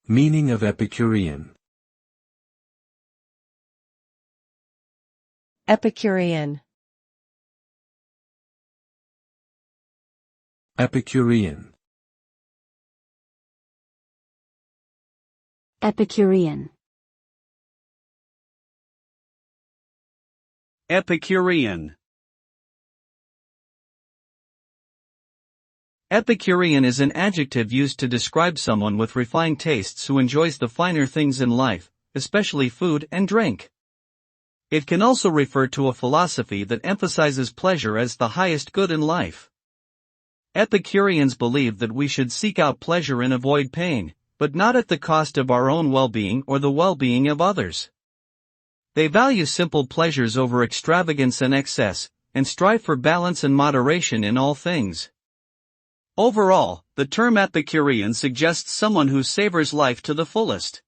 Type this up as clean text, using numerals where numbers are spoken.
Meaning of epicurean. Epicurean. Epicurean. Epicurean. Epicurean. Epicurean is an adjective used to describe someone with refined tastes who enjoys the finer things in life, especially food and drink. It can also refer to a philosophy that emphasizes pleasure as the highest good in life. Epicureans believe that we should seek out pleasure and avoid pain, but not at the cost of our own well-being or the well-being of others. They value simple pleasures over extravagance and excess, and strive for balance and moderation in all things. Overall, the term Epicurean suggests someone who savors life to the fullest.